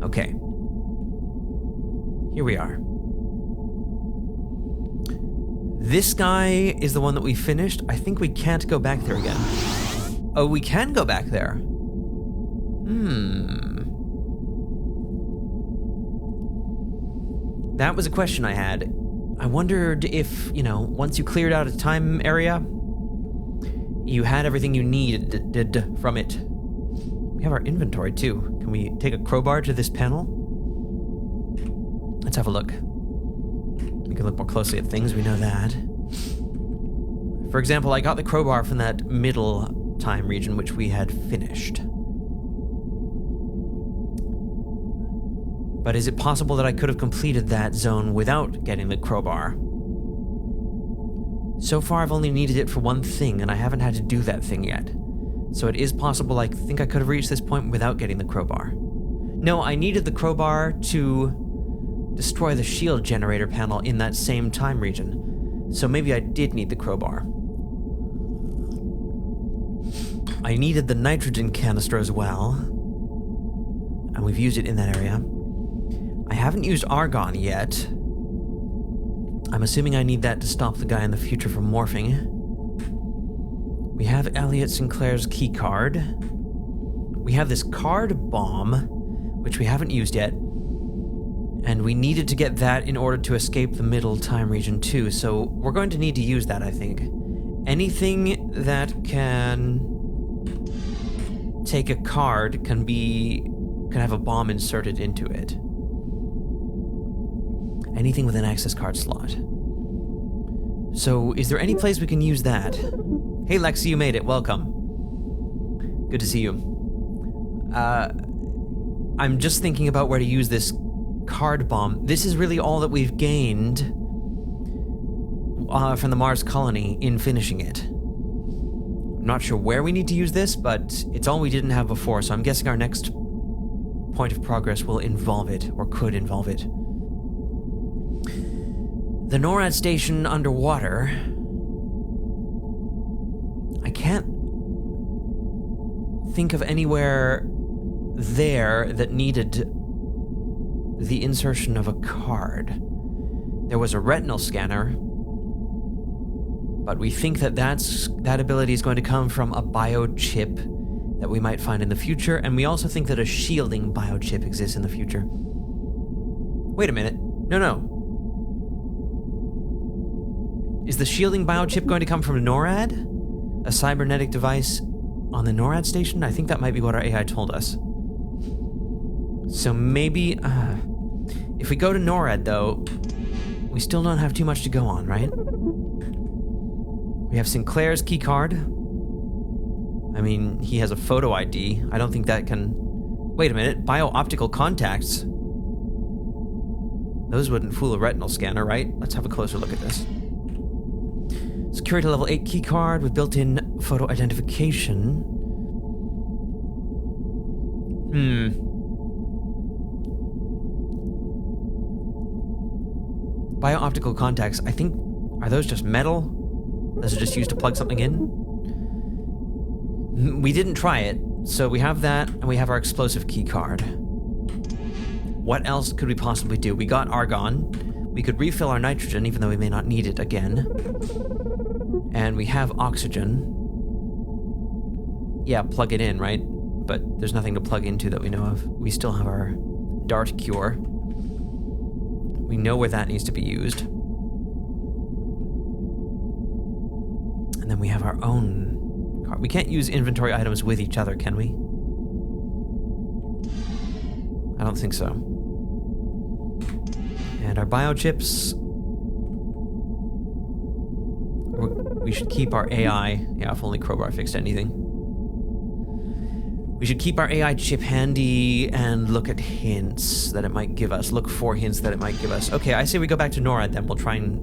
Okay. Here we are. This guy is the one that we finished. I think we can't go back there again. Oh, we can go back there. That was a question I had. I wondered if, once you cleared out a time area, you had everything you needed from it. We have our inventory, too. Can we take a crowbar to this panel? Let's have a look. We can look more closely at things, we know that. For example, I got the crowbar from that middle time region, which we had finished. But is it possible that I could have completed that zone without getting the crowbar? So far, I've only needed it for one thing, and I haven't had to do that thing yet. So it is possible I think I could have reached this point without getting the crowbar. No, I needed the crowbar to destroy the shield generator panel in that same time region. So maybe I did need the crowbar. I needed the nitrogen canister as well. And we've used it in that area. I haven't used argon yet. I'm assuming I need that to stop the guy in the future from morphing. We have Elliot Sinclair's key card. We have this card bomb, which we haven't used yet. And we needed to get that in order to escape the middle time region too, so we're going to need to use that, I think. Anything that can take a card can have a bomb inserted into it. Anything with an access card slot. So, is there any place we can use that? Hey Lexi, you made it, welcome. Good to see you. I'm just thinking about where to use this card bomb. This is really all that we've gained from the Mars colony in finishing it. I'm not sure where we need to use this, but it's all we didn't have before, so I'm guessing our next point of progress will involve it, or could involve it. The NORAD station underwater. I can't think of anywhere there that needed the insertion of a card. There was a retinal scanner, but we think that ability is going to come from a biochip that we might find in the future, and we also think that a shielding biochip exists in the future. Wait a minute. No. Is the shielding biochip going to come from NORAD? A cybernetic device on the NORAD station? I think that might be what our AI told us. So maybe, if we go to NORAD, though, we still don't have too much to go on, right? We have Sinclair's key card. I mean, he has a photo ID. I don't think that can... Wait a minute, bio-optical contacts. Those wouldn't fool a retinal scanner, right? Let's have a closer look at this. Security level 8 key card with built-in photo identification. Bio-optical contacts, I think, are those just metal? Those are just used to plug something in? We didn't try it, so we have that, and we have our explosive key card. What else could we possibly do? We got argon. We could refill our nitrogen, even though we may not need it again. And we have oxygen. Yeah, plug it in, right? But there's nothing to plug into that we know of. We still have our dart cure. We know where that needs to be used. And then we have our own card. We can't use inventory items with each other, can we? I don't think so. And our biochips... We should keep our AI... Yeah, if only Crowbar fixed anything. We should keep our AI chip handy and look at hints that it might give us. Look for hints that it might give us. Okay, I say we go back to NORAD then. We'll try and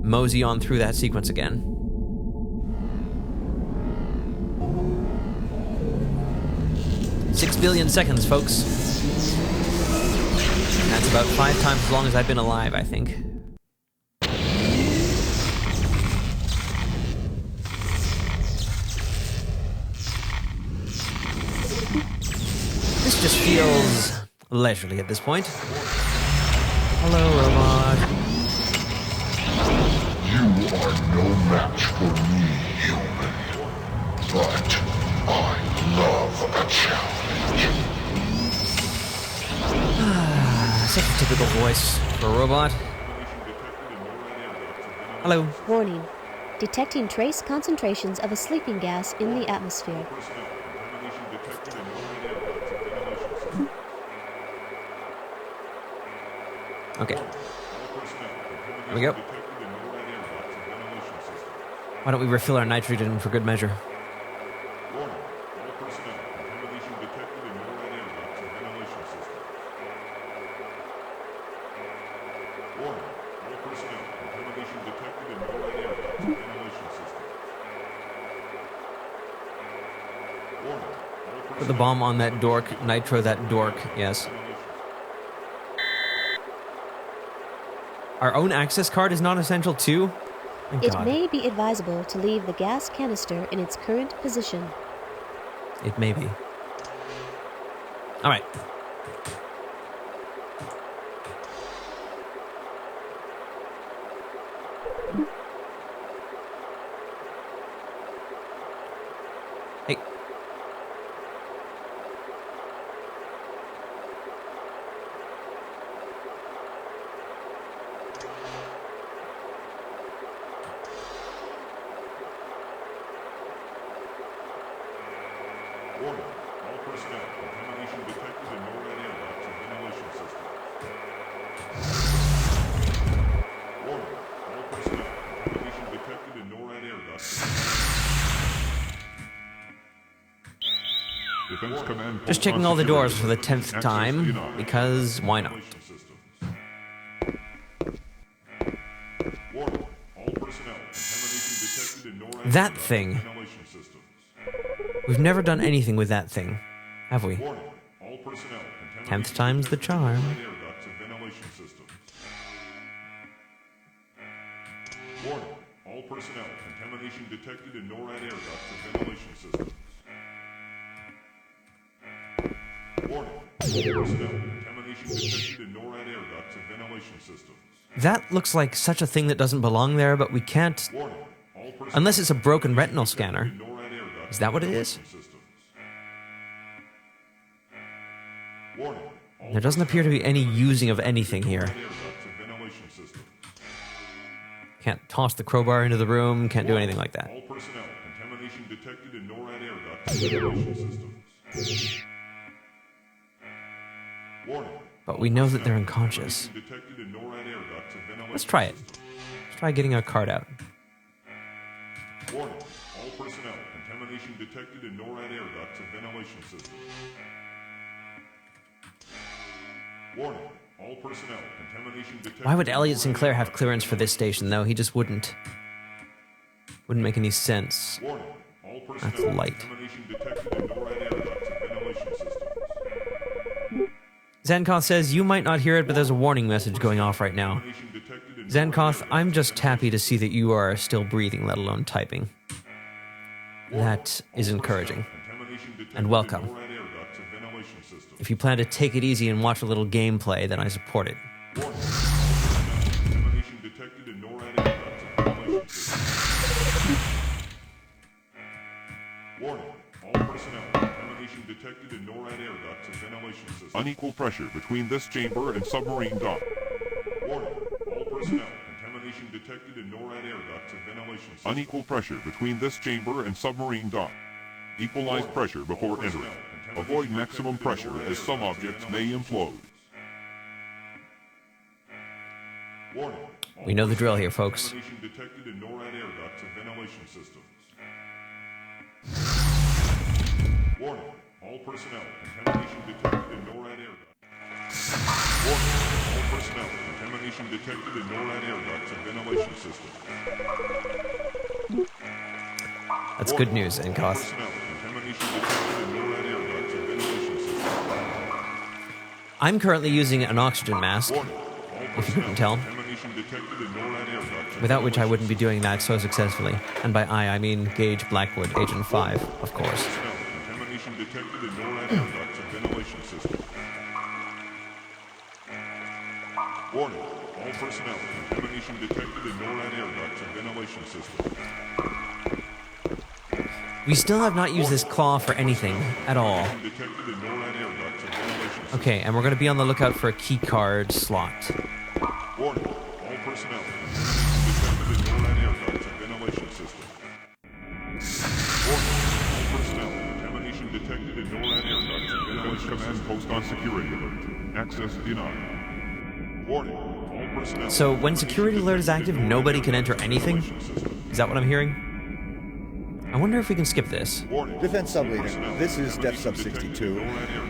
mosey on through that sequence again. $6 billion seconds, folks. And that's about 5 times as long as I've been alive, I think. This just feels leisurely at this point. Hello, robot. You are no match for me, human. But I love a challenge. Such a typical voice for a robot. Hello. Warning. Detecting trace concentrations of a sleeping gas in the atmosphere. Okay. Here we go. Why don't we refill our nitrogen for good measure? Put the bomb on that dork, nitro that dork, yes. Our own access card is not essential too? Thank It God. may be advisable to leave the gas canister in its current position. It may be. Alright. Hey. Warning. All personnel. Contamination detected in NORAD air ducts and ventilation system. Warning. All personnel. Contamination detected in NORAD air ducts. Defense Command. Just checking all the doors for the 10th time, because why not? Warning. All personnel. Contamination detected in NORAD That air ducts thing. and ventilation systems. We've never done anything with that thing, have we? Warning. All personnel. 10th time's the charm. Air ducts and ventilation systems. Warning. All personnel. Contamination detected in NORAD air ducts and ventilation systems. Warning. All personnel. Contamination detected in NORAD air ducts and ventilation systems. That looks like such a thing that doesn't belong there, but we can't... Warning. All personnel. Unless it's a broken retinal scanner. in NORAD air ducts Is that what it and is? ventilation systems. Warning. All There doesn't appear to be any using of anything here. air ducts and ventilation systems. Can't toss the crowbar into the room, can't do anything like that. All personnel. Contamination detected in NORAD air ducts and ventilation systems. Warning. But we know that they're unconscious. Detected in NORAD air ducts and ventilation Let's try it. Let's try getting our card out. Warning. All personnel. Contamination detected in NORAD air ducts and ventilation systems. Warning. All personnel. Contamination detected. Why would in Elliot NORAD Sinclair air have ducts clearance and for this station, though? He just wouldn't. Wouldn't make any sense. Warning. All personnel. That's light. Contamination detected in NORAD air ducts and ventilation systems. Zankoth says, you might not hear it, but there's a warning message going off right now. Contamination detected in Zankoth, I'm just happy to see that you are still breathing, let alone typing. That is encouraging. Contamination detected And welcome. in NORAD air ducts and ventilation systems. If you plan to take it easy and watch a little gameplay, then I support it. Warning. Contamination detected in NORAD air ducts and ventilation systems. Warning. All personnel. Contamination detected in NORAD air ducts and ventilation systems. Unequal pressure between this chamber and submarine dock. Warning. All personnel. Contamination detected in NORAD air ducts and ventilation systems. Unequal pressure between this chamber and submarine dock. Equalize pressure before entering. Avoid maximum pressure as some objects may implode. Warning. We know the drill here, folks. Contamination detected in NORAD air ducts and ventilation systems. Warning. All personnel. Contamination detected in NORAD air ducts. Warning. All personnel. Contamination detected in NORAD air ducts and ventilation systems. That's good news, Zankoth. Personnel. Contamination detected in NORAD air ducts and ventilation systems. I'm currently using an oxygen mask, Warning. All if you couldn't tell, contamination detected in NORAD air ducts and without which I ventilation wouldn't be doing that so successfully. And by I mean Gage Blackwood, Agent 5, of course. personnel. Contamination detected in NORAD air ducts and ventilation systems. detected in NORAD air ducts and ventilation system. We still have not used this claw for anything at all. Detected in NORAD air ducts and ventilation system. Okay, and we're going to be on the lookout for a key card slot. Warning, all personnel. Detected in NORAD air ducts and ventilation system. Warning, all personnel. Contamination detected in NORAD air ducts and ventilation command post on security alert. Access denied. Warning, all personnel. So when security alert is active, nobody can enter anything? Is that what I'm hearing? I wonder if we can skip this. Defense Sub-Leader, this is Def Sub 62.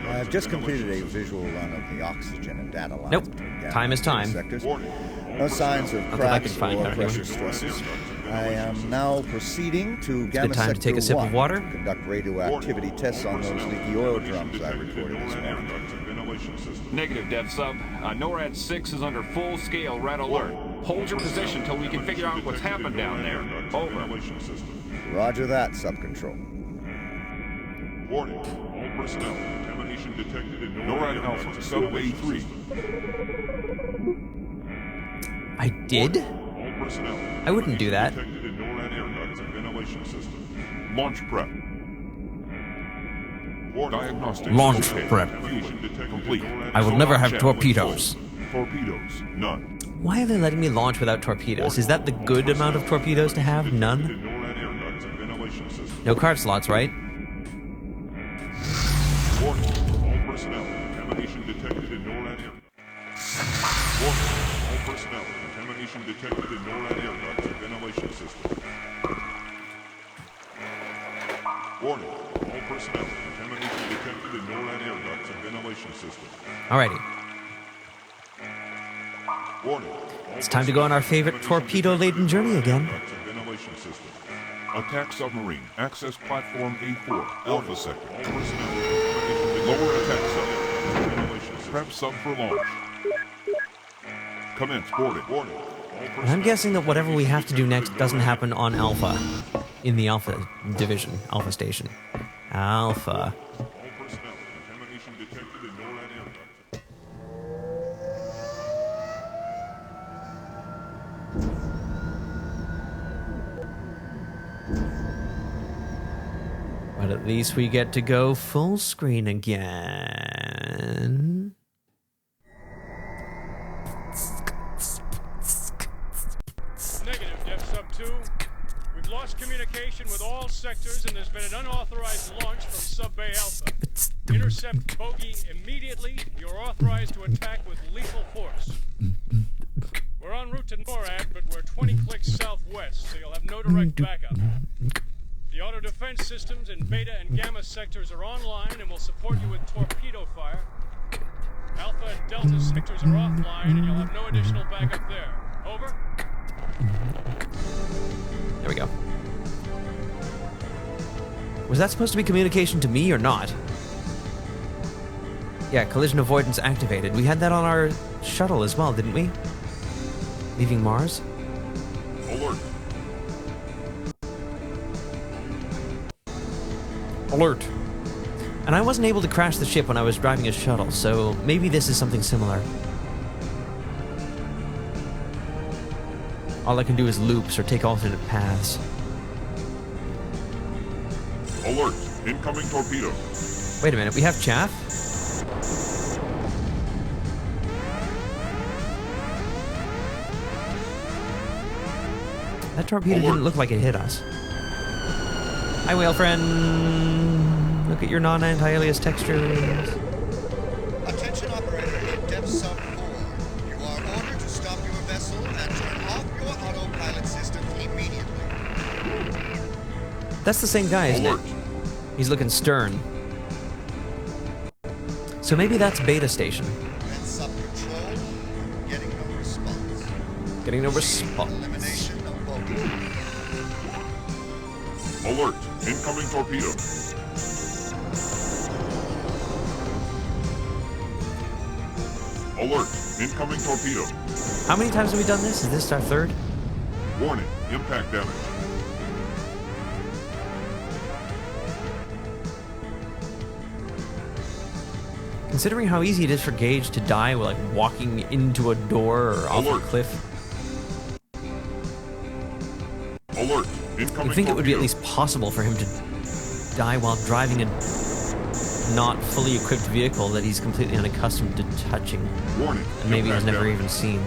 I've just completed a visual run of the oxygen and data lines. Nope. between gas Time is time. sectors. No signs of that I cracks can find or out pressure anyway. stresses. I am now proceeding to Gamma time to Sector take a sip of 1 water. to conduct radioactivity tests on those leaky oil drums I recorded this morning. Negative, Dev Sub. NORAD 6 is under full-scale red alert. Hold your position till we can figure out what's happened down there. Over. Roger that, Sub-Control. Warning, all personnel. Contamination detected in NORAD Alpha, Sub A3. I did? All personnel. I wouldn't do that. Detected in NORAD air ducts and ventilation system. Launch prep. Warning. Diagnostics. Launch okay. prep. Fusion detected Complete. in NORAD I will Sonar never have check. torpedoes. Torpedoes. None. Why are they letting me launch without torpedoes? Is that the good amount of torpedoes to have? None? in NORAD air ducts and ventilation system. No card slots, right? Warning, all personnel. Contamination detected in NORAD air. Warning, all personnel. Contamination detected in NORAD air ducts and ventilation system. Warning, all personnel. Contamination detected in NORAD air ducts and ventilation system. Alrighty. Warning. It's time to go on our favorite torpedo-laden journey again. Ducts and ventilation system. Attack submarine. Access platform A4. Alpha sector. All personnel. Lower attack sub. Ventilation system. Prep sub for launch. Commence boarding. Warning. All And I'm personnel. guessing that whatever we have to do next doesn't happen on Alpha. In the Alpha division. Alpha station. Alpha. All personnel. Contamination detected in NORAD air ducts. But at least we get to go full screen again. Negative, Def Sub 2. We've lost communication with all sectors and there's been an unauthorized launch from Sub-Bay Alpha. Intercept bogey immediately. You're authorized to attack with lethal force. We're en route to NORAD, but we're 20 clicks southwest, so you'll have no direct backup. The auto defense systems in Beta and Gamma sectors are online and will support you with torpedo fire. Alpha and Delta sectors are offline and you'll have no additional backup there. Over. There we go. Was that supposed to be communication to me or not? Yeah, collision avoidance activated. We had that on our shuttle as well, didn't we? Leaving Mars? Alert. Alert. And I wasn't able to crash the ship when I was driving a shuttle, so maybe this is something similar. All I can do is loops or take alternate paths. Alert. Incoming torpedo. Wait a minute, we have chaff? That torpedo didn't look like it hit us. Hi, whale friend. Look at your non-anti-alias textures. Attention operator in Depth Sub 4. You are ordered to stop your vessel and turn off your autopilot system immediately. That's the same guy, isn't Alert. it? He's looking stern. So maybe that's Beta Station. And Sub Control, getting no response. Getting no response. Elimination of bogey. Alert. Incoming torpedo. Alert. Incoming torpedo. How many times have we done this? Is this our third? Warning. Impact damage. Considering how easy it is for Gage to die, like walking into a door or off a Alert. cliff. I think it would be at least possible for him to die while driving a not fully equipped vehicle that he's completely unaccustomed to touching. Warning. And maybe has Impact never damage. even seen.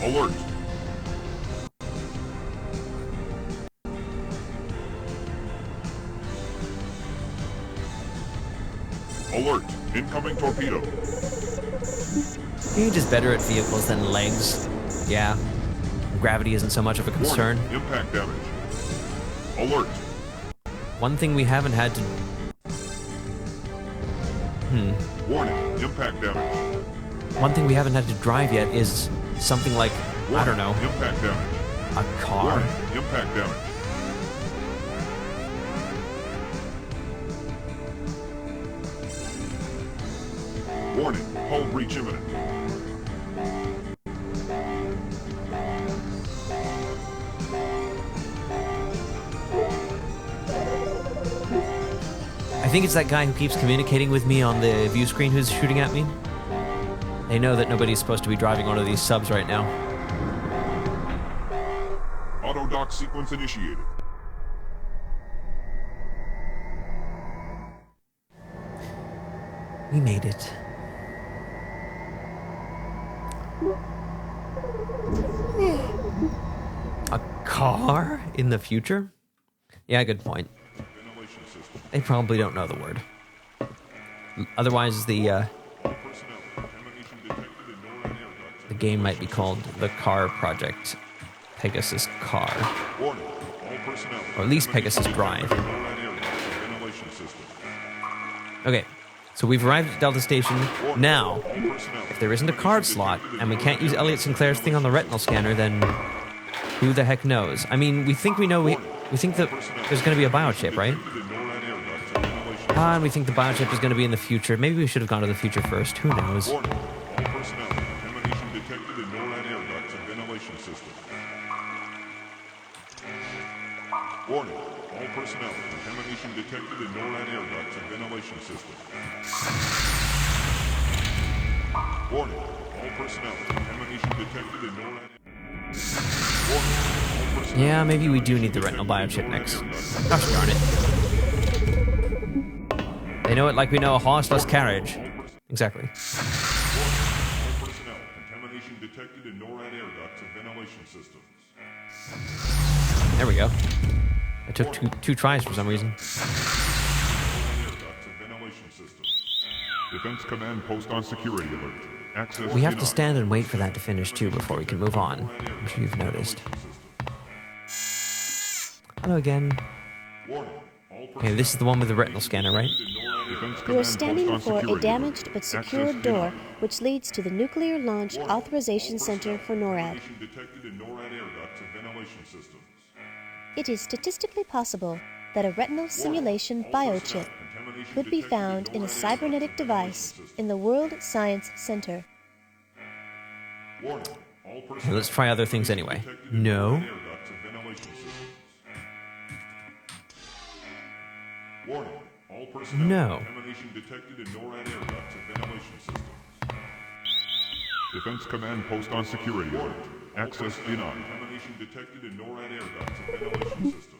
Alert. Alert. Incoming torpedo. Gage is better at vehicles than legs. Yeah. Gravity isn't so much of a concern. Warning. Impact damage. Alert. One thing we haven't had to... Warning. Impact damage. One thing we haven't had to drive yet is something like, I don't know, Impact damage. a car. Warning. Impact damage. Warning. Hull breach imminent. I think it's that guy who keeps communicating with me on the view screen who's shooting at me. They know that nobody's supposed to be driving one of these subs right now. Auto dock sequence initiated. We made it. A car in the future? Yeah, good point. Ventilation system. They probably don't know the word. Otherwise, the All personnel. Contamination detected in NORAD air ducts. the game might be called The Car Project. Pegasus Car. Warning. All personnel. Or at least Pegasus Drive. NORAD air ducts and ventilation system. Okay, so we've arrived at Delta Station. Now, All personnel. if there isn't a card slot, and we can't use Elliot Sinclair's thing on the retinal scanner, then who the heck knows? I mean, we think we know, we think that there's going to be a biochip, right? Detected in NORAD air ducts and ventilation. And we think the biochip is going to be in the future. Maybe we should have gone to the future first. Who knows? Warning. All personnel. Contamination detected in NORAD air ducts and ventilation system. Warning. All personnel. Contamination detected in NORAD air ducts and ventilation system. Warning. All personnel. Contamination detected in NORAD. Warning. All personnel. Yeah, maybe we do need the retinal biochip next. Gosh darn it. They know it like we know a horseless carriage. Exactly. Warning. All personnel. Contamination detected in NORAD air ducts and ventilation systems. There we go. I took two tries for some reason. NORAD air ducts and ventilation systems. Defense Command post on security alert. Access We have to denied. stand and wait for that to finish too before we can move on. I'm sure you've noticed. Hello again. Warning. All Okay, this is the one with the retinal scanner, right? Defense You are Command standing post on before a security damaged alert. but Access secured door denied. which leads to the Nuclear Launch Authorization Center for NORAD. Contamination detected in NORAD air ducts and ventilation systems. It is statistically possible that a retinal simulation biochip Contamination could be detected found in a NORAD air cybernetic ducts and device ventilation in the World Science Center. systems. Warning. All Okay, personnel. let's try other things anyway. Detected in No. NORAD air ducts and ventilation systems. Warning. All personnel. No. Contamination detected in NORAD air ducts and ventilation systems. Defense Command post on security alert. Access denied. Contamination detected in NORAD air ducts and ventilation systems.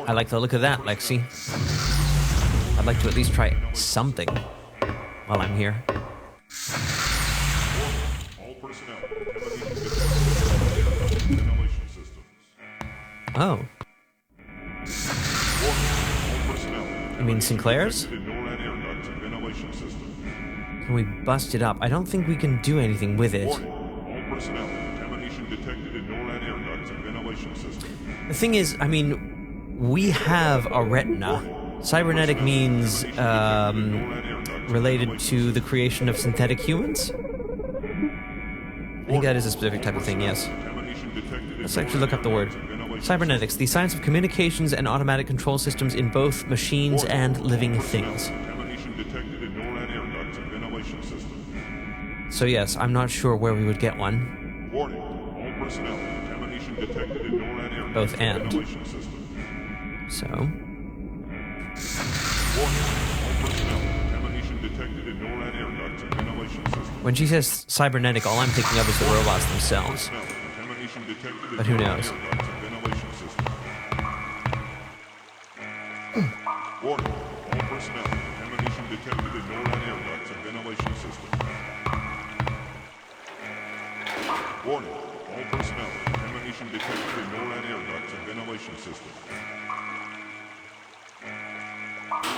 I like the look of that, Lexi. I'd like to at least try something while I'm here. All personnel. Contamination detected in NORAD air ducts and ventilation systems. Oh, All personnel. you mean Sinclair's? Detected in NORAD air ducts and ventilation systems. Can we bust it up? I don't think we can do anything with it. Warning. All personnel. Contamination detected in NORAD air ducts and ventilation systems. The thing is, I mean, we have a retina. Cybernetic means related to the creation of synthetic humans? I think that is a specific type of thing, yes. Contamination detected in Let's actually look up the word. Cybernetics, the science of communications and automatic control systems in both machines and living things. Contamination detected in NORAD air ducts and ventilation systems. So yes, I'm not sure where we would get one. Warning. All personnel. Contamination detected in NORAD air ducts Both and and. ventilation systems. So, Warning. All personnel. Contamination detected detected in NORAD air ducts and ventilation systems. When she says cybernetic, all I'm thinking of is the robots themselves. Contamination detected in But who NORAD knows? air ducts and ventilation systems. Warning, all personnel. Contamination detected in NORAD air ducts and ventilation systems. Warning, all personnel. Contamination detected in NORAD air ducts and ventilation systems.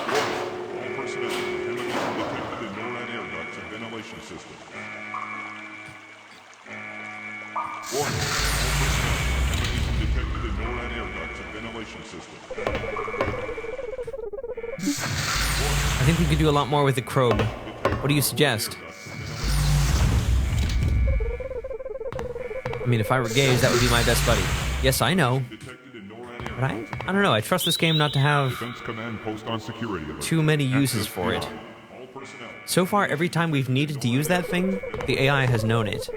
Warning, all personnel. Contamination detected in NORAD air ducts and ventilation systems. Warning, all personnel. Contamination detected in NORAD air ducts and ventilation systems. I think we could do a lot more with the probe. What do you suggest? I mean, if I were gays, that would be my best buddy. Yes, I know. But I don't know. I trust this game not to have Defense Command post on security alert. too many uses for it. So far, every time we've needed to use that thing, the AI has known it.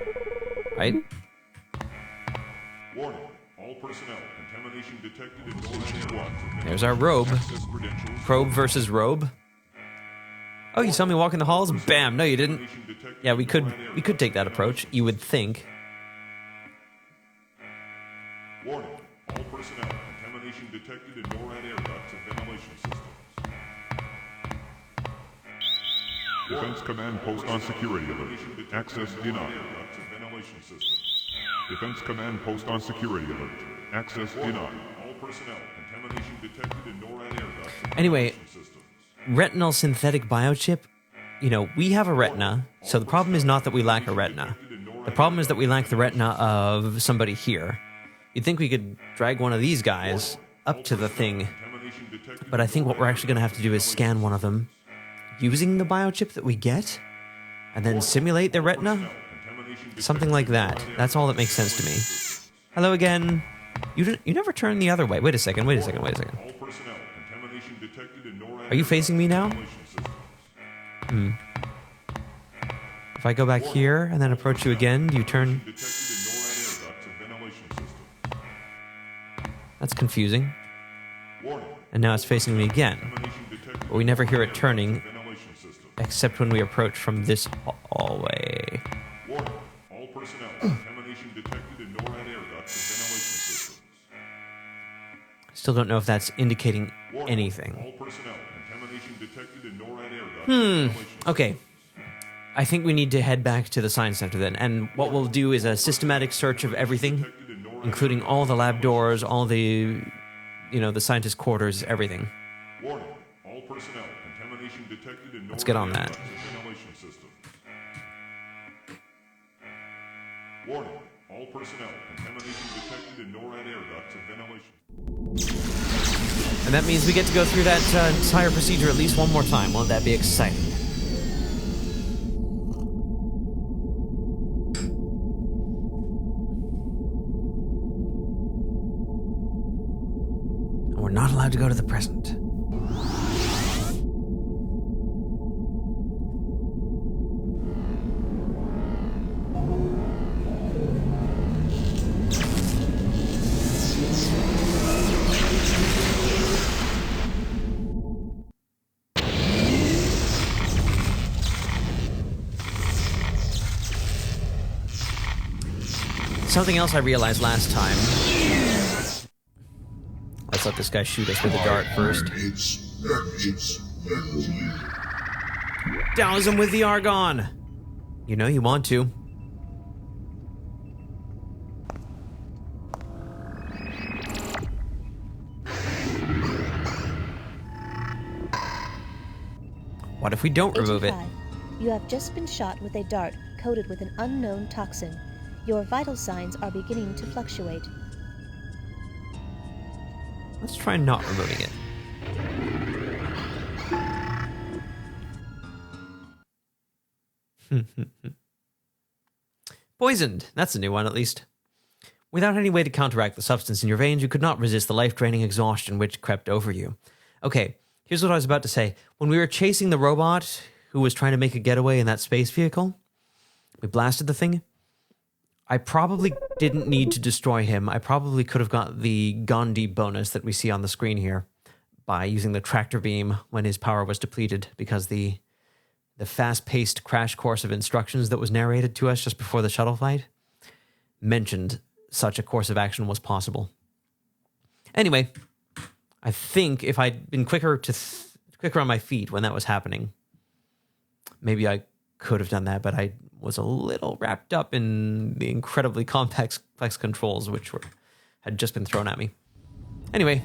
Right? Warning, all personnel. Contamination detected in NORAD air ducts. There's our robe. Access credentials. Probe versus robe. Oh, you saw me walk in the halls? Bam! No, you didn't. Yeah, we could take that approach. You would think. Warning, all personnel. Contamination detected in NORAD air ducts and ventilation systems. Defense Command post on security alert. Access denied. Defense Command post on security alert. Access denied. All personnel. Contamination detected in NORAD air ducts and Anyway, ventilation systems. retinal synthetic biochip. You know, we have a retina, so the problem is not that we lack a retina. The problem is that we lack the retina of somebody here. You'd think we could drag one of these guys up to the thing, but I think what we're actually going to have to do is scan one of them using the biochip that we get, and then simulate their retina? Something like that. That's all that makes sense to me. Hello again. You never turn the other way. Wait a second. All personnel. Contamination detected in NORAD Are you facing me now? ventilation systems. If I go back here and then approach you again, do you turn? Detected in NORAD air ducts and ventilation systems. That's confusing. Warning, And now it's facing me again. contamination detected But we never hear it turning, in ventilation systems. except when we approach from this hallway. Warning, all personnel. Contamination detected in NORAD air ducts and ventilation systems. Still don't know if that's indicating Warning, anything. all personnel. Contamination detected in NORAD air ducts and ventilation systems. Okay. I think we need to head back to the science center then. And what we'll do is a systematic search of everything, including all the lab doors, all the, the scientist quarters, everything. Warning, all personnel. Contamination detected in NORAD Let's get on air that. ducts and ventilation systems. Warning, all personnel. Contamination detected in NORAD air ducts and ventilation. And that means we get to go through that entire procedure at least one more time. Won't that be exciting? And we're not allowed to go to the present. Something else I realized last time. Let's let this guy shoot us with a dart first. Douse him with the argon! You know you want to. What if we don't remove it? 85. You have just been shot with a dart coated with an unknown toxin. Your vital signs are beginning to fluctuate. Let's try not removing it. Poisoned. That's a new one, at least. Without any way to counteract the substance in your veins, you could not resist the life-draining exhaustion which crept over you. Okay, here's what I was about to say. When we were chasing the robot who was trying to make a getaway in that space vehicle, we blasted the thing. I probably didn't need to destroy him. I probably could have got the Gandhi bonus that we see on the screen here by using the tractor beam when his power was depleted, because the the fast-paced crash course of instructions that was narrated to us just before the shuttle flight mentioned such a course of action was possible. Anyway, I think if I'd been quicker on my feet when that was happening, maybe I could have done that, but I was a little wrapped up in the incredibly complex controls which had just been thrown at me. Anyway,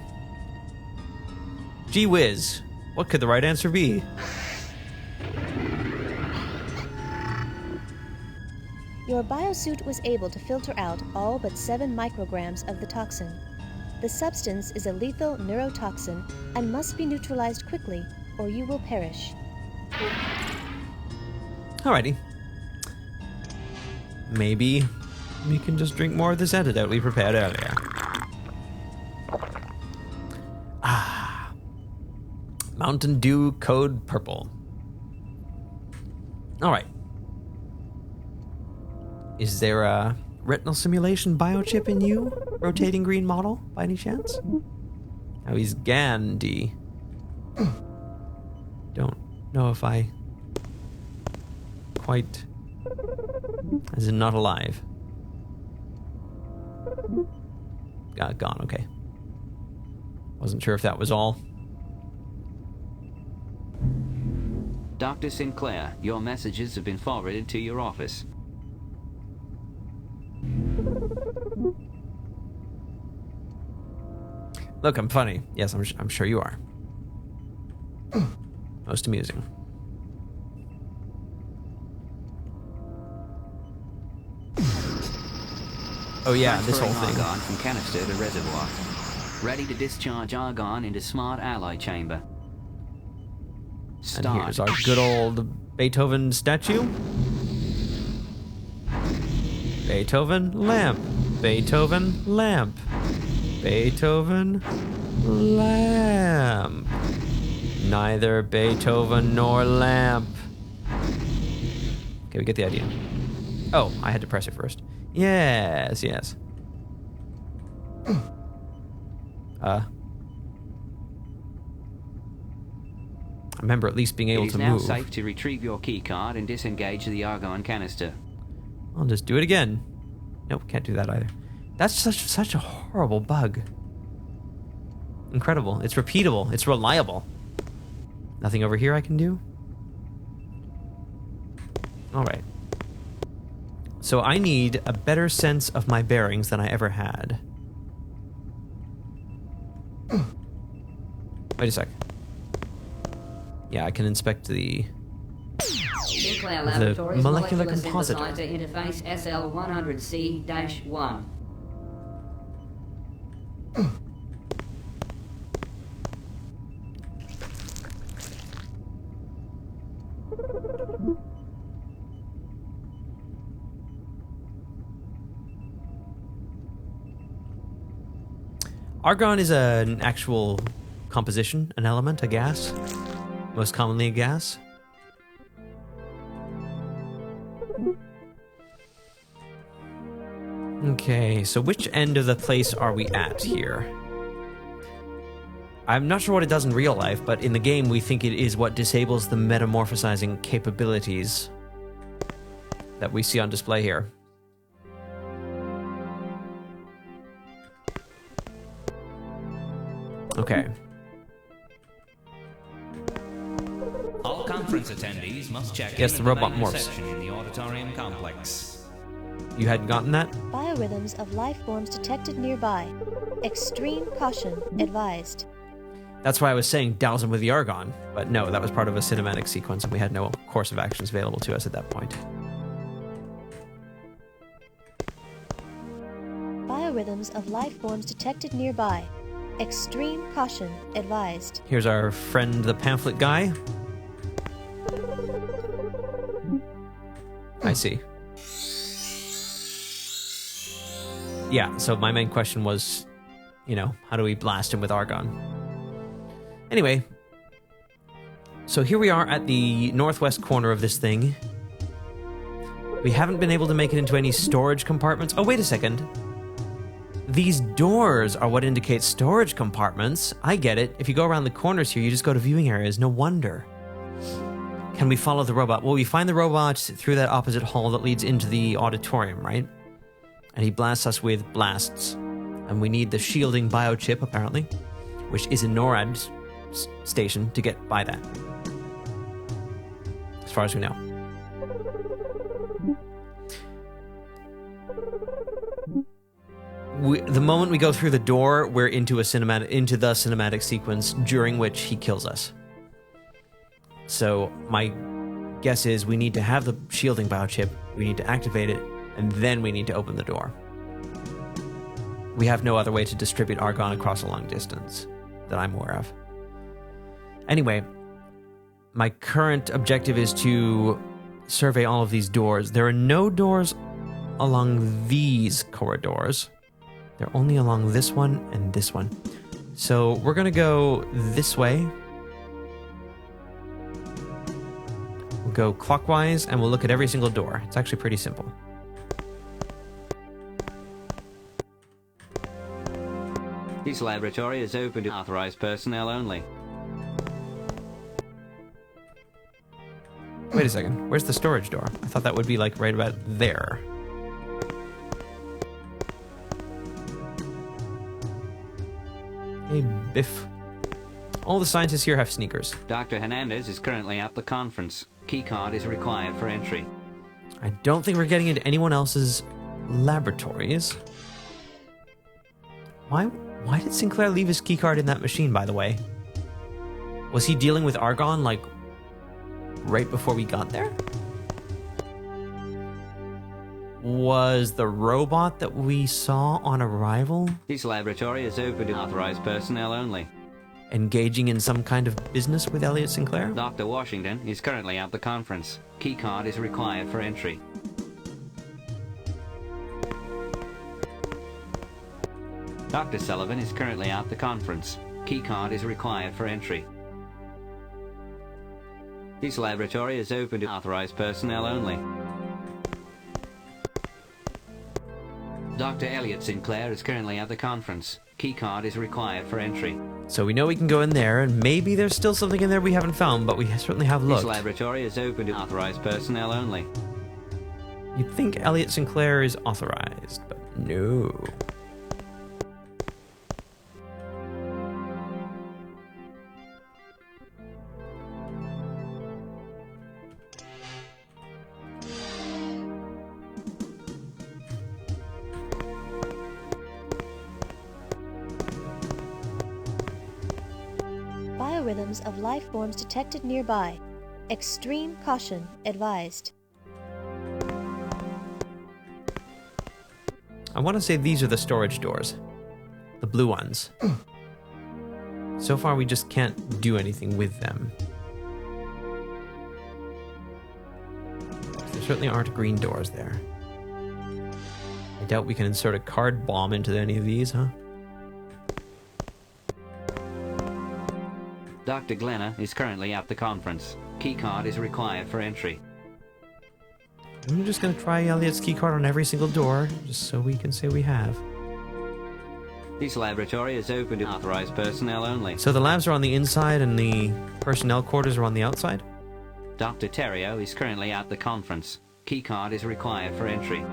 gee whiz, what could the right answer be? Your biosuit was able to filter out all but 7 micrograms of the toxin. The substance is a lethal neurotoxin and must be neutralized quickly, or you will perish. Alrighty. Maybe we can just drink more of this antidote we prepared earlier. Mountain Dew Code Purple. Alright. Is there a retinal simulation biochip in you, rotating green model, by any chance? Oh, he's Gandhi. Don't know if I quite... As in not alive. Gone, okay. Wasn't sure if that was all. Dr. Sinclair, your messages have been forwarded to your office. Look, I'm funny. Yes, I'm sure you are. Most amusing. Oh yeah, this whole thing. Argon from canister to reservoir. Ready to discharge argon into smart alloy chamber. And here's our good old Beethoven statue. Beethoven lamp. Beethoven lamp. Beethoven lamp. Neither Beethoven nor lamp. Okay, we get the idea. Oh, I had to press it first. Yes, yes. I remember at least being able to move. It is now safe to retrieve your keycard and disengage the argon canister. I'll just do it again. Nope, can't do that either. That's such a horrible bug. Incredible. It's repeatable. It's reliable. Nothing over here I can do? Alright. So I need a better sense of my bearings than I ever had. Wait a sec. Yeah, I can inspect the molecular compositor. Interface SL100C-1. Argon is an actual composition, an element, a gas. Most commonly a gas. Okay, so which end of the place are we at here? I'm not sure what it does in real life, but in the game we think it is what disables the metamorphosizing capabilities that we see on display here. Okay. All conference attendees must check yes, the robot morphs. In the auditorium complex. You hadn't gotten that? Biorhythms of life forms detected nearby. Extreme caution advised. That's why I was saying douse him with the argon, but no, that was part of a cinematic sequence and we had no course of actions available to us at that point. Biorhythms of life forms detected nearby. Extreme caution advised. Here's our friend, the pamphlet guy. I see. Yeah, so my main question was, you know, how do we blast him with argon? Anyway, so here we are at the northwest corner of this thing. We haven't been able to make it into any storage compartments. Oh, wait a second. These doors are what indicate storage compartments. I get it. If you go around the corners here, you just go to viewing areas. No wonder. Can we follow the robot? Well, we find the robot through that opposite hall that leads into the auditorium, right? And he blasts us with blasts. And we need the shielding biochip, apparently, which is in NORAD's station to get by that. As far as we know. The moment we go through the door, we're into the cinematic sequence during which he kills us. So my guess is we need to have the shielding biochip, we need to activate it, and then we need to open the door. We have no other way to distribute Argon across a long distance that I'm aware of. Anyway, my current objective is to survey all of these doors. There are no doors along these corridors. They're only along this one and this one. So we're gonna go this way. We'll go clockwise and we'll look at every single door. It's actually pretty simple. This laboratory is open to authorized personnel only. Wait a second. Where's the storage door? I thought that would be like right about there. Hey, Biff. All the scientists here have sneakers. Dr. Hernandez is currently at the conference. Keycard is required for entry. I don't think we're getting into anyone else's laboratories. Why did Sinclair leave his keycard in that machine, by the way? Was he dealing with Argon, like, right before we got there? Was the robot that we saw on arrival This laboratory is open to authorized personnel only. engaging in some kind of business with Elliot Sinclair? Dr. Washington is currently at the conference. Keycard is required for entry. Dr. Sullivan is currently at the conference. Keycard is required for entry. This laboratory is open to authorized personnel only. Dr. Elliot Sinclair is currently at the conference. Keycard is required for entry. So we know we can go in there, and maybe there's still something in there we haven't found, but we certainly have looked. This laboratory is open to authorized personnel only. You'd think Elliot Sinclair is authorized, but no. Biorhythms of life forms detected nearby. Extreme caution advised. I want to say these are the storage doors. The blue ones. So far, we just can't do anything with them. There certainly aren't green doors there. I doubt we can insert a card bomb into any of these, huh? Dr. Glenna is currently at the conference. Keycard is required for entry. I'm just going to try Elliot's keycard on every single door, just so we can say we have. This laboratory is open to authorized personnel only. So the labs are on the inside and the personnel quarters are on the outside? Dr. Terrio is currently at the conference. Keycard is required for entry.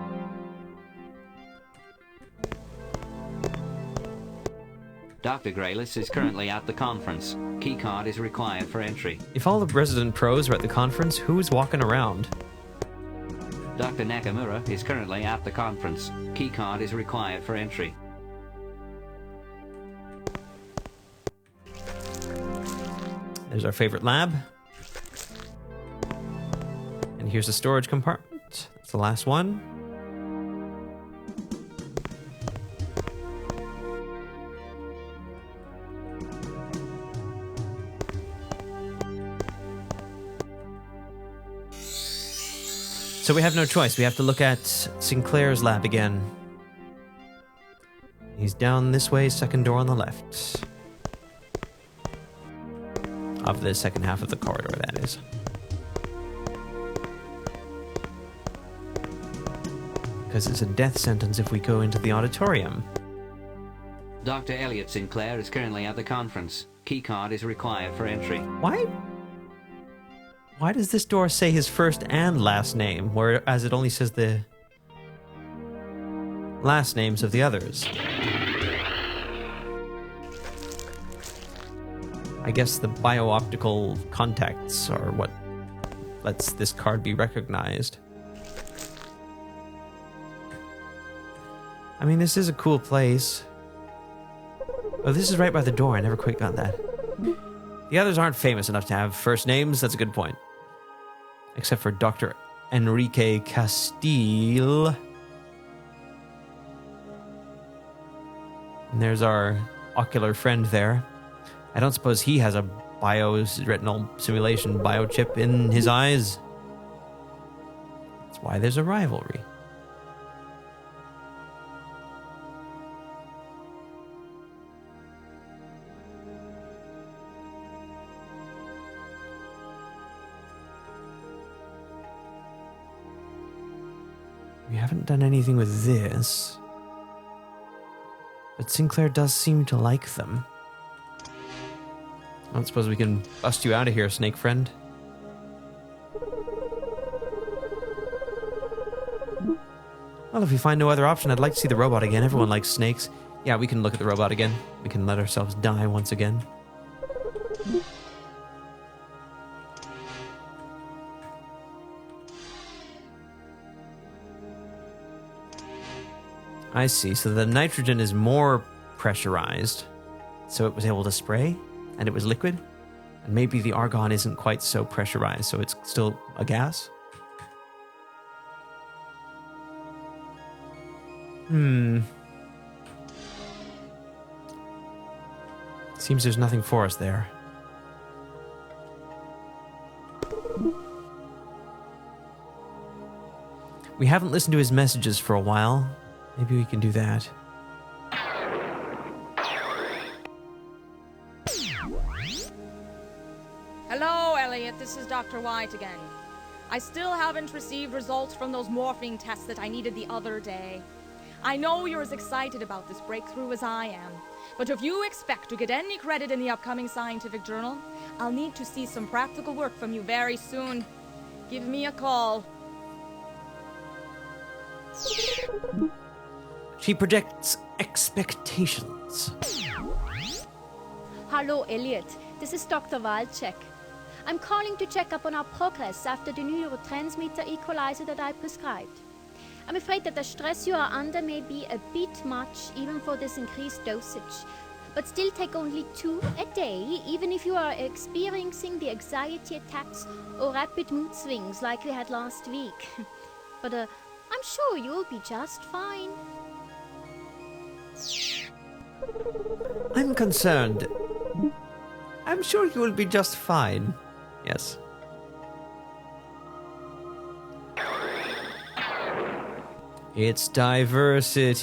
Dr. Graylis is currently at the conference. Keycard is required for entry. If all the resident pros are at the conference, who's walking around? Dr. Nakamura is currently at the conference. Keycard is required for entry. There's our favorite lab. And here's the storage compartment. That's the last one. So we have no choice. We have to look at Sinclair's lab again. He's down this way, second door on the left. Of the second half of the corridor, that is. Because it's a death sentence if we go into the auditorium. Dr. Elliot Sinclair is currently at the conference. Keycard is required for entry. Why Why does this door say his first and last name, whereas it only says the last names of the others? I guess the bio-optical contacts are what lets this card be recognized. I mean, this is a cool place. Oh, this is right by the door. I never quite got that. The others aren't famous enough to have first names. That's a good point. Except for Dr. Enrique Castile. And there's our ocular friend there. I don't suppose he has a retinal simulation biochip in his eyes. That's why there's a rivalry. We haven't done anything with this. But Sinclair does seem to like them. I don't suppose we can bust you out of here, snake friend. Well, if we find no other option, I'd like to see the robot again. Everyone likes snakes. Yeah, we can look at the robot again. We can let ourselves die once again. I see. So the nitrogen is more pressurized, so it was able to spray, and it was liquid. And maybe the argon isn't quite so pressurized, so it's still a gas? Seems there's nothing for us there. We haven't listened to his messages for a while. Maybe we can do that. Hello, Elliot. This is Dr. White again. I still haven't received results from those morphine tests that I needed the other day. I know you're as excited about this breakthrough as I am, but if you expect to get any credit in the upcoming scientific journal, I'll need to see some practical work from you very soon. Give me a call. She projects expectations. Hello, Elliot. This is Dr. Walczek. I'm calling to check up on our progress after the neurotransmitter equalizer that I prescribed. I'm afraid that the stress you are under may be a bit much, even for this increased dosage. But still take only 2 a day, even if you are experiencing the anxiety attacks or rapid mood swings like we had last week. But I'm sure you'll be just fine. I'm concerned. I'm sure you will be just fine. Yes. It's diversity.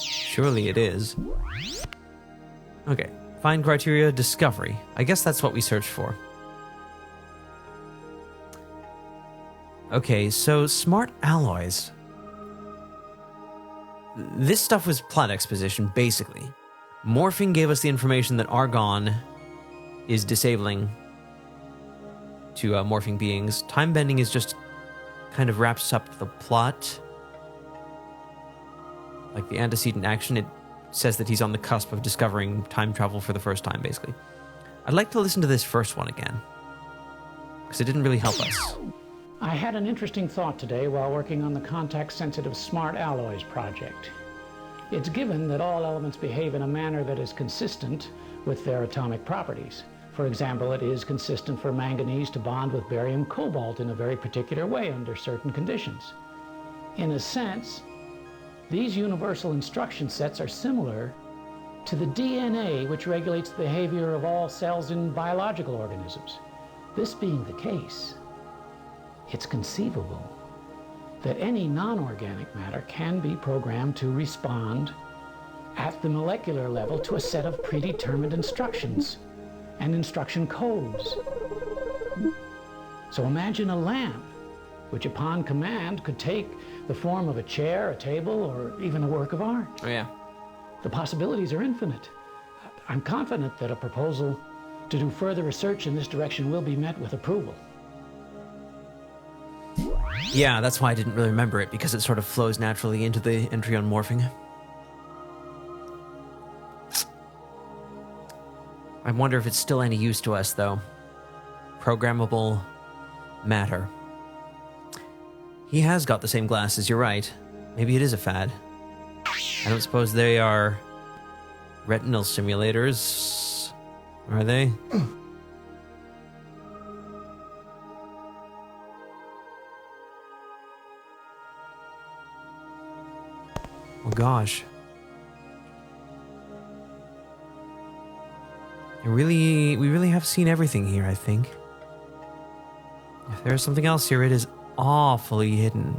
Surely it is. Okay. Find criteria, discovery. I guess that's what we searched for. Okay, so smart alloys. This stuff was plot exposition, basically. Morphing gave us the information that argon is disabling to morphing beings. Time bending is just kind of wraps up the plot. Like the antecedent action, it says that he's on the cusp of discovering time travel for the first time, basically. I'd like to listen to this first one again, because it didn't really help us. I had an interesting thought today while working on the contact-sensitive smart alloys project. It's given that all elements behave in a manner that is consistent with their atomic properties. For example, it is consistent for manganese to bond with barium cobalt in a very particular way under certain conditions. In a sense, these universal instruction sets are similar to the DNA which regulates the behavior of all cells in biological organisms. This being the case, it's conceivable that any non-organic matter can be programmed to respond at the molecular level to a set of predetermined instructions and instruction codes. So imagine a lamp, which upon command could take the form of a chair, a table, or even a work of art. Oh yeah. The possibilities are infinite. I'm confident that a proposal To do further research in this direction will be met with approval. Yeah, that's why I didn't really remember it, because it sort of flows naturally into the entry on morphing. I wonder if it's still any use to us, though. Programmable matter. He has got the same glasses, you're right. Maybe it is a fad. I don't suppose they are retinal simulators, are they? Oh gosh. We really have seen everything here, I think. If there's something else here, it is awfully hidden.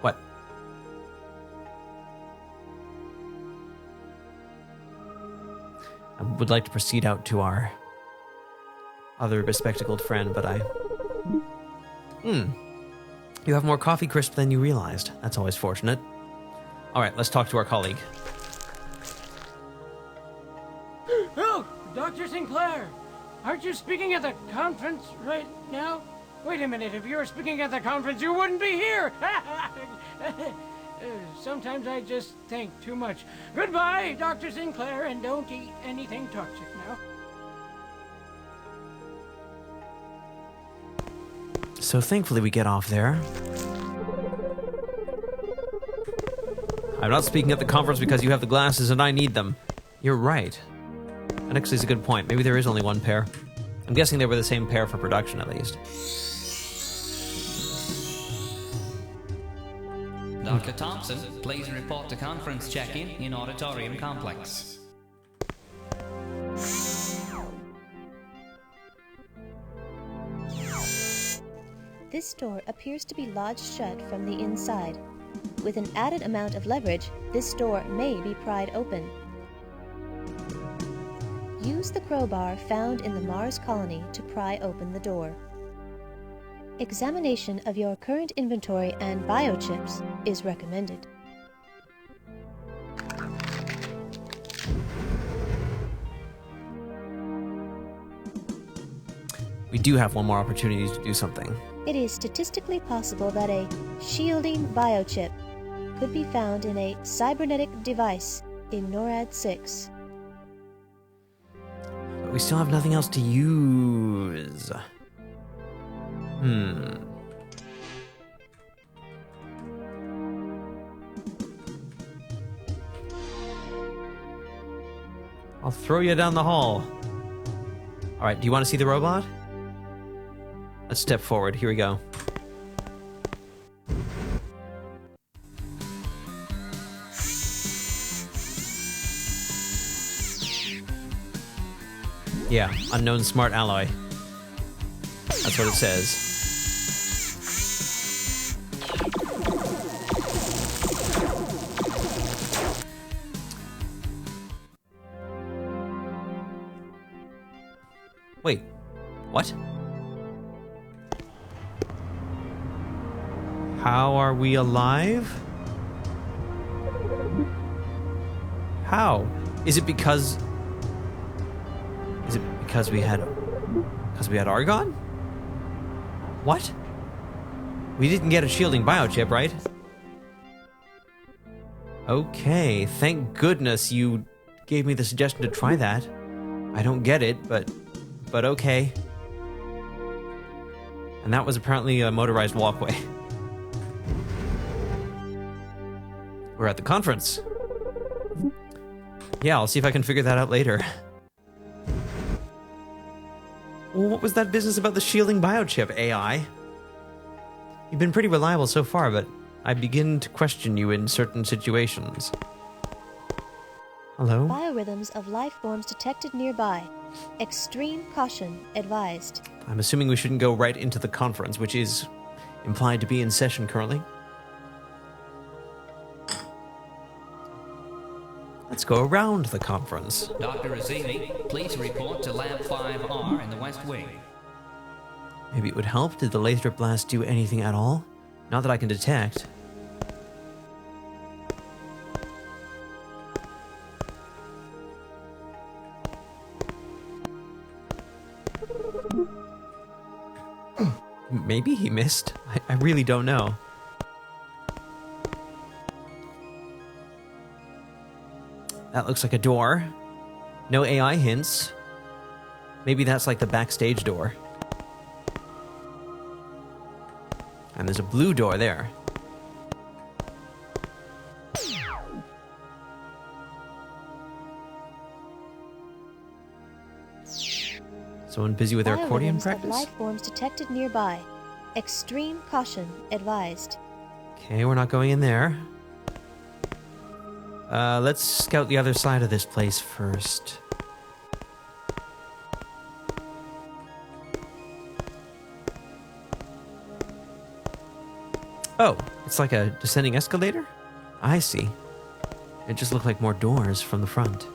What? I would like to proceed out to our other bespectacled friend, but I... You have more coffee crisp than you realized. That's always fortunate. Alright, let's talk to our colleague. Oh, Dr. Sinclair! Aren't you speaking at the conference right now? Wait a minute, if you were speaking at the conference, you wouldn't be here! Sometimes I just think too much. Goodbye, Dr. Sinclair, and don't eat anything toxic now. So thankfully we get off there. I'm not speaking at the conference because you have the glasses and I need them. You're right. That actually is a good point. Maybe there is only one pair. I'm guessing they were the same pair for production, at least. Dr. Thompson, please report to conference check-in in auditorium complex. This door appears to be lodged shut from the inside. With an added amount of leverage, this door may be pried open. Use the crowbar found in the Mars colony to pry open the door. Examination of your current inventory and biochips is recommended. We do have one more opportunity to do something. It is statistically possible that a shielding biochip could be found in a cybernetic device in NORAD 6. But we still have nothing else to use. I'll throw you down the hall. Alright, do you want to see the robot? Let's step forward. Here we go. Yeah, unknown smart alloy. That's what it says. Wait, what? How are we alive? How? Is it because we had Argon? What? We didn't get a shielding biochip, right? Okay, thank goodness you gave me the suggestion to try that. I don't get it, but okay. And that was apparently a motorized walkway. We're at the conference. Yeah, I'll see if I can figure that out later. Well, what was that business about the shielding biochip, AI? You've been pretty reliable so far, but I begin to question you in certain situations. Hello? Biorhythms of life forms detected nearby. Extreme caution advised. I'm assuming we shouldn't go right into the conference, which is implied to be in session currently. Let's go around the conference. Dr. Azimi, please report to Lab 5R in the West Wing. Maybe it would help. Did the laser blast do anything at all? Not that I can detect. Maybe he missed. I really don't know. That looks like a door. No AI hints. Maybe that's like the backstage door. And there's a blue door there. Someone busy with their accordion Biorhythms practice? of life forms detected nearby. Extreme caution advised. Okay, we're not going in there. Let's scout the other side of this place first. Oh, it's like a descending escalator? I see. It just looked like more doors from the front.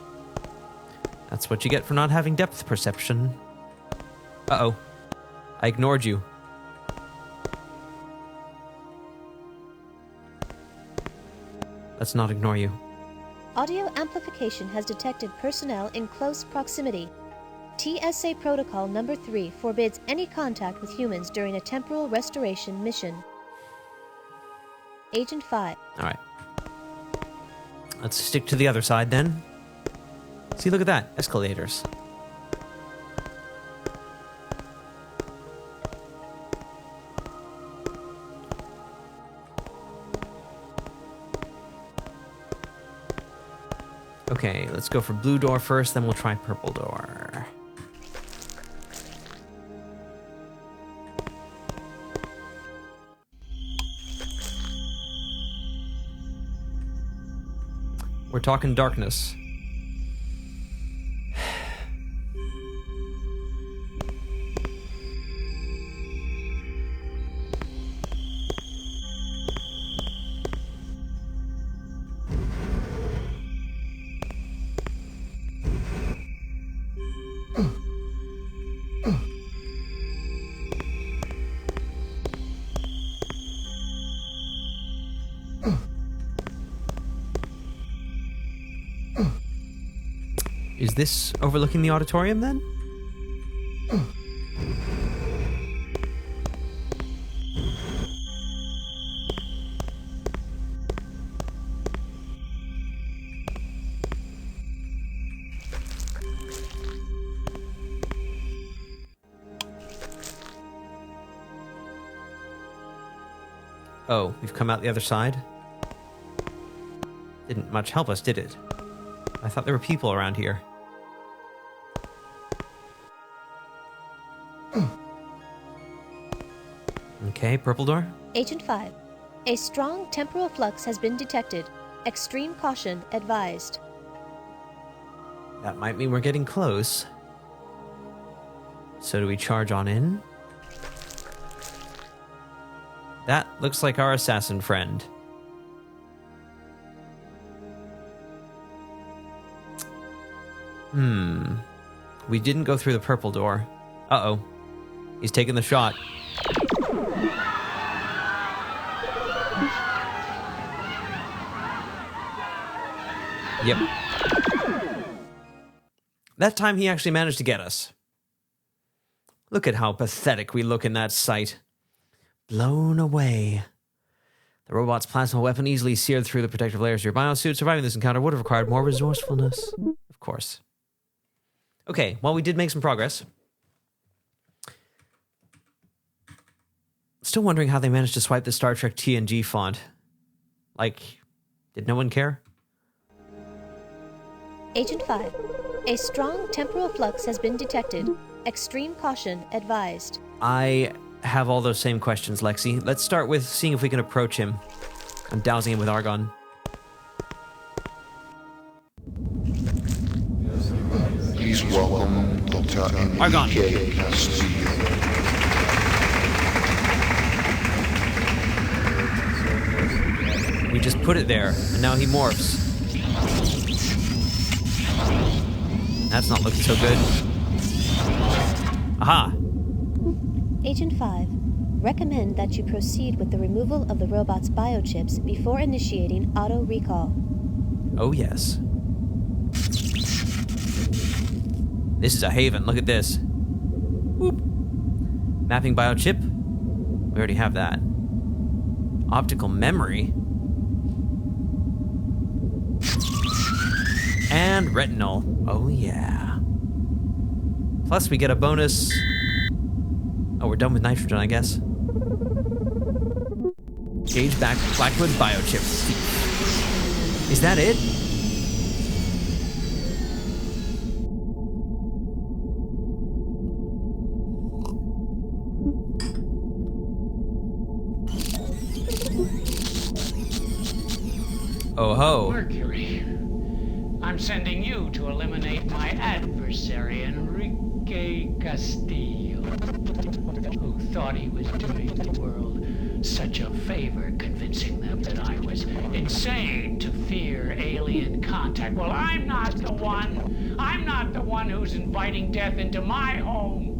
That's what you get for not having depth perception. Uh-oh. I ignored you. Let's not ignore you. Audio amplification has detected personnel in close proximity. TSA Protocol Number 3 forbids any contact with humans during a temporal restoration mission. Agent 5. Alright. Let's stick to the other side then. See, look at that. Escalators. Okay, let's go for blue door first, then we'll try purple door. We're talking darkness. Is this overlooking the auditorium then? Oh, we've come out the other side? Didn't much help us, did it? I thought there were people around here. Okay, purple door? Agent 5. A strong temporal flux has been detected. Extreme caution advised. That might mean we're getting close. So do we charge on in? That looks like our assassin friend. We didn't go through the purple door. Uh-oh. He's taking the shot. Yep. That time he actually managed to get us. Look at how pathetic we look in that sight. Blown away. The robot's plasma weapon easily seared through the protective layers of your biosuit. Surviving this encounter would have required more resourcefulness. Of course. Okay, well, we did make some progress. Still wondering how they managed to swipe the Star Trek TNG font. Like, did no one care? Agent 5. A strong temporal flux has been detected. Extreme caution advised. I have all those same questions, Lexi. Let's start with seeing if we can approach him. I'm dousing him with argon. Please welcome Dr. Argon. We just put it there, and now he morphs. That's not looking so good. Aha! Agent 5, recommend that you proceed with the removal of the robot's biochips before initiating auto recall. Oh, yes. This is a haven. Look at this. Whoop. Mapping biochip. We already have that. Optical memory. And retinol. Oh, yeah. Plus, we get a bonus. Oh, we're done with nitrogen, I guess. Gauge back Blackwood biochip. Is that it? Oh ho. Mercury, I'm sending you to eliminate my adversary, Enrique Castillo, who thought he was doing the world such a favor, convincing them that I was insane to fear alien contact. Well, I'm not the one. I'm not the one who's inviting death into my home.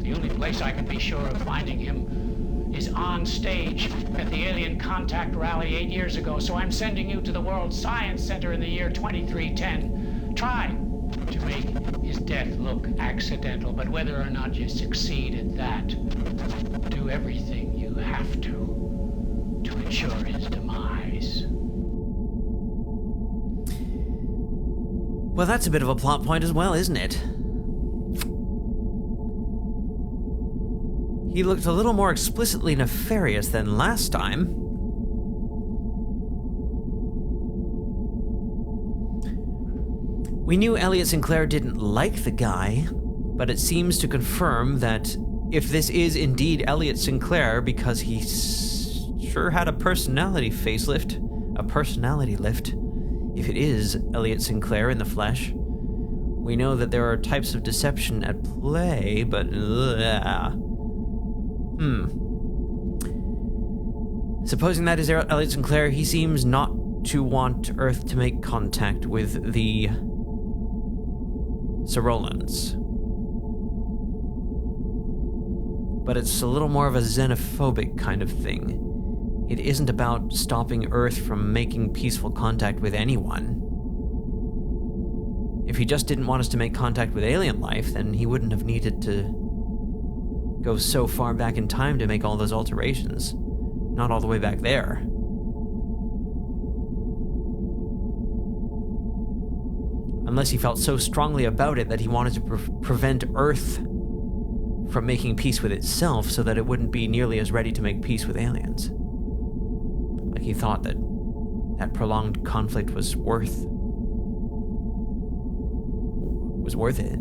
The only place I can be sure of finding him is on stage at the Alien Contact Rally 8 years ago, so I'm sending you to the World Science Center in the year 2310. Try to make his death look accidental, but whether or not you succeed at that, do everything you have to ensure his demise. Well, that's a bit of a plot point as well, isn't it? He looked a little more explicitly nefarious than last time. We knew Elliot Sinclair didn't like the guy, but it seems to confirm that if this is indeed Elliot Sinclair, because he sure had a personality facelift, a personality lift, if it is Elliot Sinclair in the flesh, we know that there are types of deception at play, but Supposing that is Elliot Sinclair, he seems not to want Earth to make contact with the Cerolans. But it's a little more of a xenophobic kind of thing. It isn't about stopping Earth from making peaceful contact with anyone. If he just didn't want us to make contact with alien life, then he wouldn't have needed to go so far back in time to make all those alterations. Not all the way back there. Unless he felt so strongly about it that he wanted to prevent Earth from making peace with itself so that it wouldn't be nearly as ready to make peace with aliens. Like he thought that that prolonged conflict was worth it.